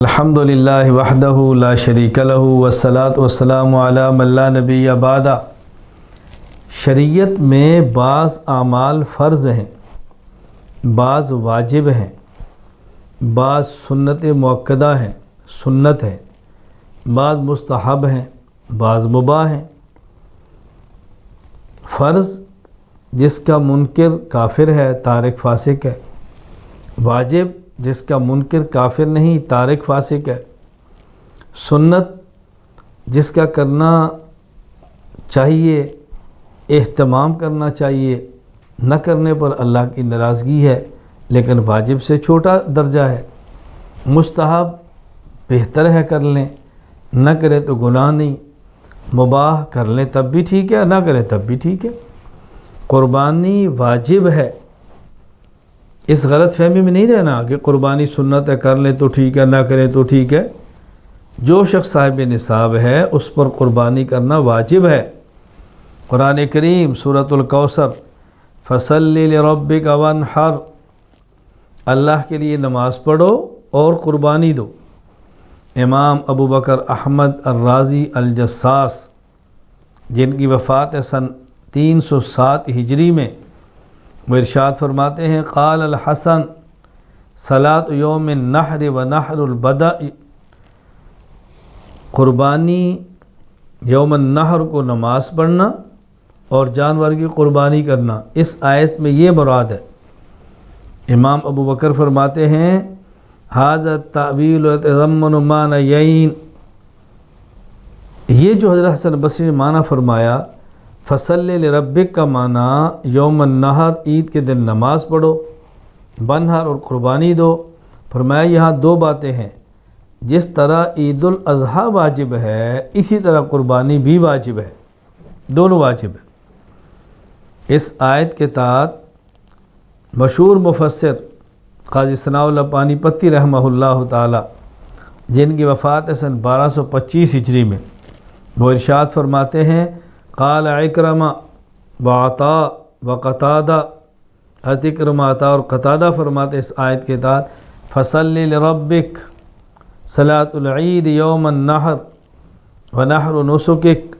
الحمدللہ وحدہ لا شریک لہ والصلاۃ والسلام علی من لا نبی بعدہ۔ شریعت میں بعض اعمال فرض ہیں، بعض واجب ہیں، بعض سنت مؤکدہ ہیں، سنت ہیں، بعض مستحب ہیں، بعض مباح ہیں۔ فرض جس کا منکر کافر ہے، تارک فاسق ہے۔ واجب جس کا منکر کافر نہیں، تارک فاسق ہے۔ سنت جس کا کرنا چاہیے، اہتمام کرنا چاہیے، نہ کرنے پر اللہ کی ناراضگی ہے لیکن واجب سے چھوٹا درجہ ہے۔ مستحب بہتر ہے کر لیں، نہ کرے تو گناہ نہیں۔ مباح کر لیں تب بھی ٹھیک ہے، نہ کرے تب بھی ٹھیک ہے۔ قربانی واجب ہے، اس غلط فہمی میں نہیں رہنا کہ قربانی سنت ہے، کر لیں تو ٹھیک ہے، نہ کریں تو ٹھیک ہے۔ جو شخص صاحب نصاب ہے اس پر قربانی کرنا واجب ہے۔ قرآن کریم سورۃ الکوثر فصل لربک وانحر، اللہ کے لیے نماز پڑھو اور قربانی دو۔ امام ابو بکر احمد الرازی الجساس جن کی وفات ہے سن 307 ہجری میں، وہ ارشاد فرماتے ہیں قال الحسن صلاۃ یوم النحر و نحر البدع، قربانی یوم النحر کو نماز پڑھنا اور جانور کی قربانی کرنا، اس آیت میں یہ مراد ہے۔ امام ابو بکر فرماتے ہیں ھذا التأویل یتضمن معنیین، یہ جو حضرت حسن بصری نے معنی فرمایا فصل لربک کا معنی یوم النحر، عید کے دن نماز پڑھو، بنحر اور قربانی دو۔ فرمایا یہاں دو باتیں ہیں، جس طرح عید الاضحیٰ واجب ہے اسی طرح قربانی بھی واجب ہے، دونوں واجب ہے۔ اس آیت کے تحت مشہور مفسر قاضی ثناء اللہ پانی پتی رحمہ اللہ تعالی جن کی وفات ہے سن 1225 ہجری میں، وہ ارشاد فرماتے ہیں قال اکرمہ وعطاء وقتادہ، اکرمہ عطاء اور قتادہ فرماتے اس آیت کے تحت فصل لربک صلاۃ العید یوم النحر ونحر نسکک،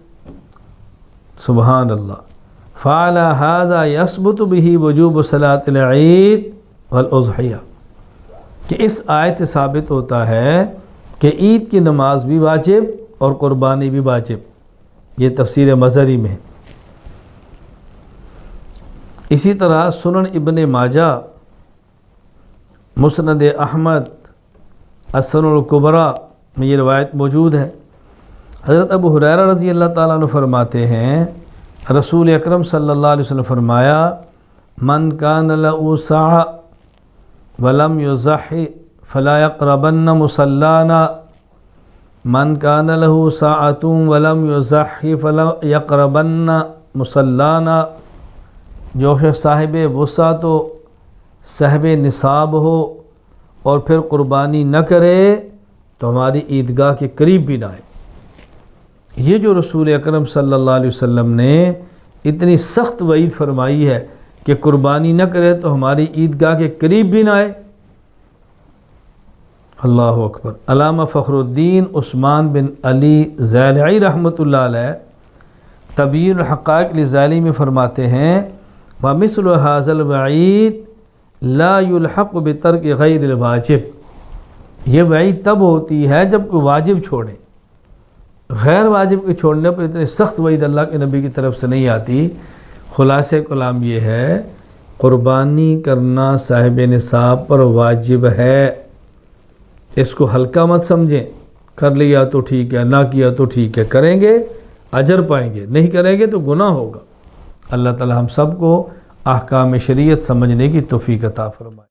سبحان اللہ، فعلی ھذا یثبت بہ وجوب صلاۃ العید والاضحیہ، کہ اس آیت سے ثابت ہوتا ہے کہ عید کی نماز بھی واجب اور قربانی بھی واجب۔ یہ تفسیر مظہری میں ہے۔ اسی طرح سنن ابن ماجہ، مسند احمد، السنن الکبریٰ میں یہ روایت موجود ہے۔ حضرت ابو ہریرہ رضی اللہ تعالیٰ عنہ فرماتے ہیں رسول اکرم صلی اللہ علیہ وسلم فرمایا من کان لہ سعۃ ولم یضحی فلا یقربن مصلانا، من کان لہ ساعۃ ولم یضحی فلا یقربن مصلانا، جو شخص صاحب وسعت و صاحب نصاب ہو اور پھر قربانی نہ کرے تو ہماری عیدگاہ کے قریب بھی نہ آئے۔ یہ جو رسول اکرم صلی اللہ علیہ وسلم نے اتنی سخت وعید فرمائی ہے کہ قربانی نہ کرے تو ہماری عیدگاہ کے قریب بھی نہ آئے، اللہ اکبر۔ علامہ فخر الدین عثمان بن علی زیلعی رحمۃ اللہ علیہ تبیین الحقائق لزیلی میں فرماتے ہیں ومثل ھذا الوعید لا یلحق بترک غیر الواجب، یہ وعید تب ہوتی ہے جب کوئی واجب چھوڑے، غیر واجب کے چھوڑنے پر اتنی سخت وعید اللہ کے نبی کی طرف سے نہیں آتی۔ خلاصہ کلام یہ ہے قربانی کرنا صاحب نصاب پر واجب ہے، اس کو ہلکا مت سمجھیں، کر لیا تو ٹھیک ہے، نہ کیا تو ٹھیک ہے، کریں گے اجر پائیں گے، نہیں کریں گے تو گناہ ہوگا۔ اللہ تعالی ہم سب کو احکام شریعت سمجھنے کی توفیق عطا فرمائے۔